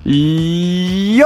Yo,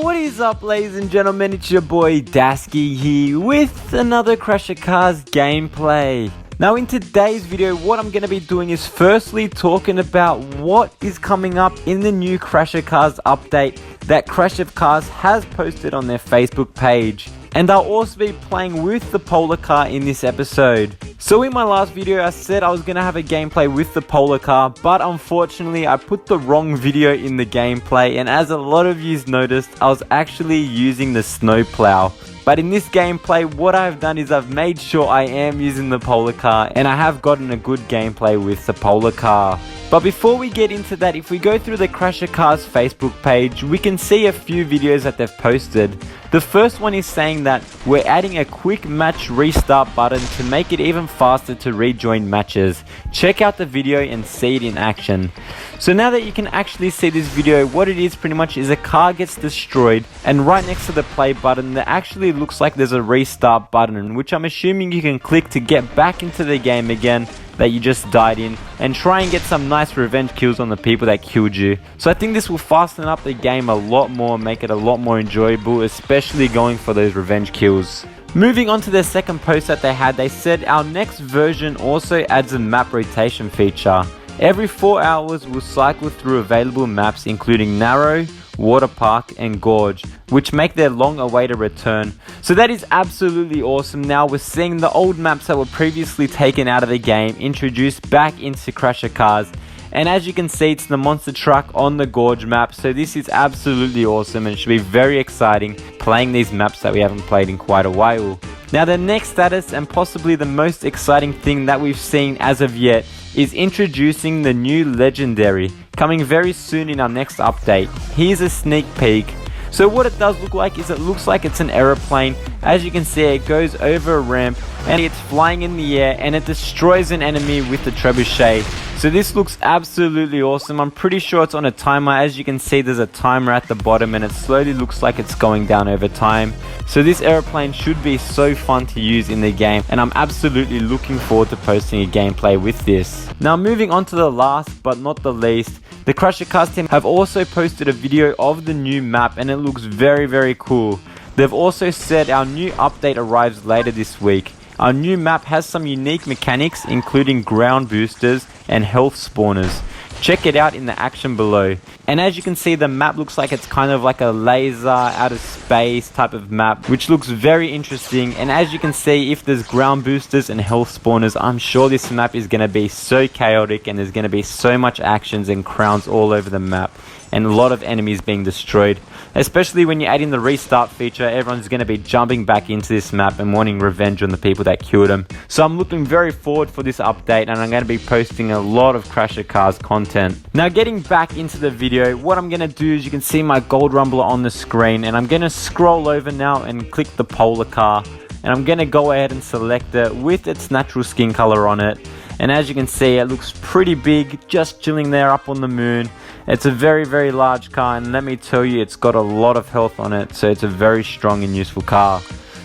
what is up, ladies and gentlemen? It's your boy Dasky here with another Crash of Cars gameplay. Now in today's video, what I'm going to be doing is firstly talking about what is coming up in the new Crash of Cars update that Crash of Cars has posted on their Facebook page. And I'll also be playing with the Polar Car in this episode. So in my last video I said I was going to have a gameplay with the Polar Car, but unfortunately I put the wrong video in the gameplay, and as a lot of yous noticed, I was actually using the snowplow. But in this gameplay, what I've done is I've made sure I am using the Polar Car, and I have gotten a good gameplay with the Polar Car. But before we get into that, if we go through the Crash of Cars Facebook page, we can see a few videos that they've posted. The first one is saying that we're adding a quick match restart button to make it even faster to rejoin matches. Check out the video and see it in action. So now that you can actually see this video, what it is pretty much is a car gets destroyed, and right next to the play button there actually looks like there's a restart button, which I'm assuming you can click to get back into the game again that you just died in and try and get some nice revenge kills on the people that killed you. So I think this will fasten up the game a lot more, make it a lot more enjoyable, especially going for those revenge kills. Moving on to their second post that they had, they said our next version also adds a map rotation feature. Every 4 hours we'll cycle through available maps including Narrow, Water Park and Gorge, which make their long-awaited return. So that is absolutely awesome. Now we're seeing the old maps that were previously taken out of the game introduced back into Crash of Cars. And as you can see, it's the monster truck on the Gorge map, so this is absolutely awesome and should be very exciting playing these maps that we haven't played in quite a while. Now the next status, and possibly the most exciting thing that we've seen as of yet, is introducing the new Legendary, coming very soon in our next update. Here's a sneak peek. So what it does look like is it looks like it's an aeroplane. As you can see, it goes over a ramp and it's flying in the air and it destroys an enemy with the trebuchet. So this looks absolutely awesome. I'm pretty sure it's on a timer. As you can see, there's a timer at the bottom and it slowly looks like it's going down over time. So this aeroplane should be so fun to use in the game, and I'm absolutely looking forward to posting a gameplay with this. Now moving on to the last but not the least, the Crash of Cars team have also posted a video of the new map and it looks very cool. They've also said our new update arrives later this week. Our new map has some unique mechanics including ground boosters and health spawners. Check it out in the action below. And as you can see, the map looks like it's kind of like a laser out of space type of map, which looks very interesting. And as you can see, if there's ground boosters and health spawners, I'm sure this map is going to be so chaotic and there's going to be so much actions and crowns all over the map and a lot of enemies being destroyed. Especially when you add in the restart feature, everyone's going to be jumping back into this map and wanting revenge on the people that killed them. So I'm looking very forward for this update, and I'm going to be posting a lot of Crash of Cars content. Now getting back into the video, what I'm going to do is you can see my gold rumbler on the screen, and I'm going to scroll over now and click the Polar Car, and I'm going to go ahead and select it with its natural skin color on it. And as you can see, it looks pretty big, just chilling there up on the moon. It's a very large car, and let me tell you, it's got a lot of health on it, so it's a very strong and useful car.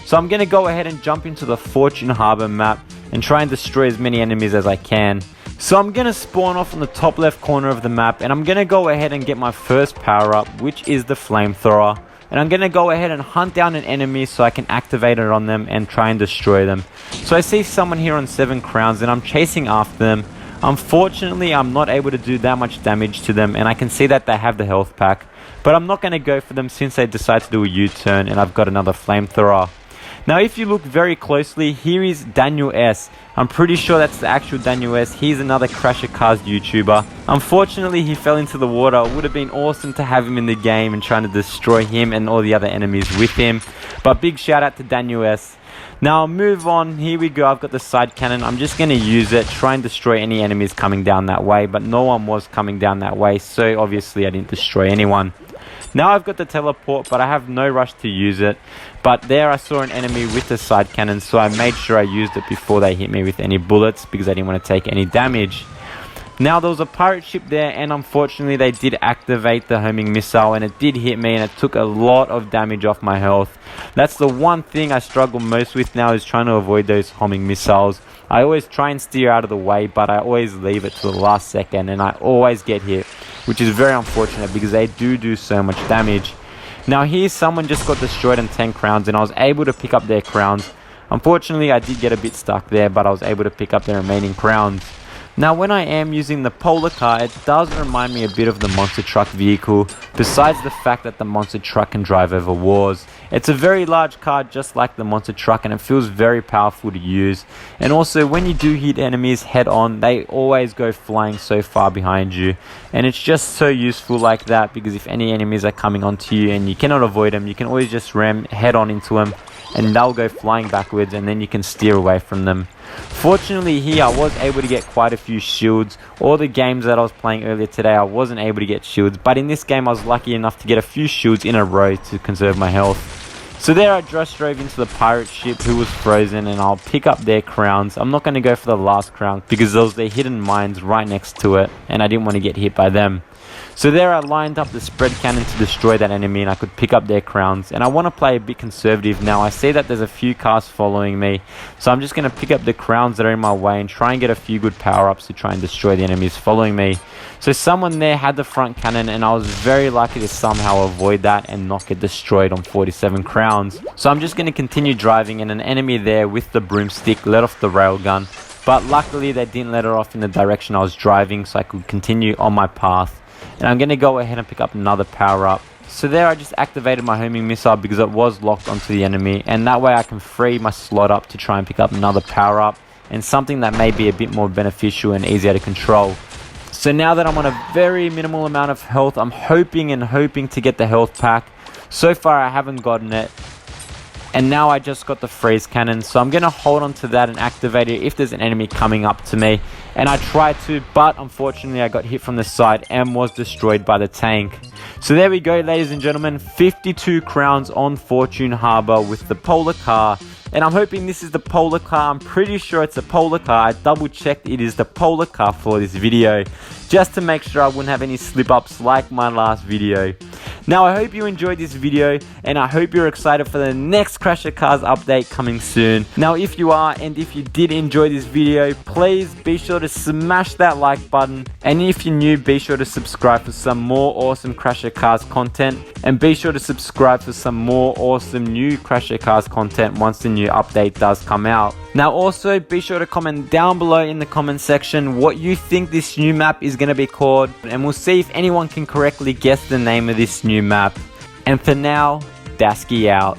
So I'm going to go ahead and jump into the Fortune Harbor map and try and destroy as many enemies as I can. So I'm going to spawn off on the top left corner of the map, and I'm going to go ahead and get my first power up, which is the flamethrower. And I'm going to go ahead and hunt down an enemy so I can activate it on them and try and destroy them. So I see someone here on 7 crowns and I'm chasing after them. Unfortunately, I'm not able to do that much damage to them, and I can see that they have the health pack. But I'm not going to go for them since they decide to do a U-turn and I've got another flamethrower. Now if you look very closely, here is Daniel S. I'm pretty sure that's the actual Daniel S. He's another Crash of Cars YouTuber. Unfortunately, he fell into the water. It would have been awesome to have him in the game and trying to destroy him and all the other enemies with him. But big shout out to Daniel S. Now I'll move on. Here we go. I've got the side cannon. I'm just going to use it, try and destroy any enemies coming down that way. But no one was coming down that way, so obviously I didn't destroy anyone. Now I've got the teleport, but I have no rush to use it. But there I saw an enemy with the side cannon, so I made sure I used it before they hit me with any bullets because I didn't want to take any damage. Now there was a pirate ship there, and unfortunately they did activate the homing missile and it did hit me and it took a lot of damage off my health. That's the one thing I struggle most with now, is trying to avoid those homing missiles. I always try and steer out of the way, but I always leave it to the last second and I always get hit. which is very unfortunate because they do so much damage. Now here someone just got destroyed in 10 crowns and I was able to pick up their crowns. Unfortunately I did get a bit stuck there, but I was able to pick up their remaining crowns. Now when I am using the polar car, it does remind me a bit of the monster truck vehicle, besides the fact that the monster truck can drive over walls. It's a very large car just like the monster truck, and it feels very powerful to use. And also when you do hit enemies head on, they always go flying so far behind you, and it's just so useful like that, because if any enemies are coming onto you and you cannot avoid them, you can always just ram head on into them and they'll go flying backwards, and then you can steer away from them. Fortunately here I was able to get quite a few shields. All the games that I was playing earlier today I wasn't able to get shields, but in this game I was lucky enough to get a few shields in a row to conserve my health. So there I just drove into the pirate ship who was frozen, and I'll pick up their crowns. I'm not going to go for the last crown because there was the hidden mines right next to it and I didn't want to get hit by them. So there I lined up the spread cannon to destroy that enemy, and I could pick up their crowns. And I want to play a bit conservative now. I see that there's a few cars following me, so I'm just going to pick up the crowns that are in my way and try and get a few good power-ups to try and destroy the enemies following me. So someone there had the front cannon, and I was very lucky to somehow avoid that and not get destroyed on 47 crowns. So I'm just going to continue driving, and an enemy there with the broomstick let off the railgun. But luckily they didn't let it off in the direction I was driving, so I could continue on my path. And I'm going to go ahead and pick up another power up. So there I just activated my homing missile because it was locked onto the enemy, and that way I can free my slot up to try and pick up another power up, and something that may be a bit more beneficial and easier to control. So now that I'm on a very minimal amount of health, I'm hoping to get the health pack. So far I haven't gotten it. And now I just got the freeze cannon, so I'm going to hold on to that and activate it if there's an enemy coming up to me. And I tried to, but unfortunately I got hit from the side and was destroyed by the tank. So there we go, ladies and gentlemen, 52 crowns on Fortune Harbor with the polar car. And I'm hoping this is the polar car. I'm pretty sure it's a polar car. I double checked, it is the polar car for this video, just to make sure I wouldn't have any slip ups like my last video. Now I hope you enjoyed this video, and I hope you're excited for the next Crasher Cars update coming soon. Now if you are, and if you did enjoy this video, please be sure to smash that like button. And if you're new, be sure to subscribe for some more awesome Crasher Cars content. And be sure to subscribe for some more awesome new Crasher Cars content once the new update does come out. Now also be sure to comment down below in the comment section what you think this new map is going to be called, and we'll see if anyone can correctly guess the name of this new map. And for now, Dasky out.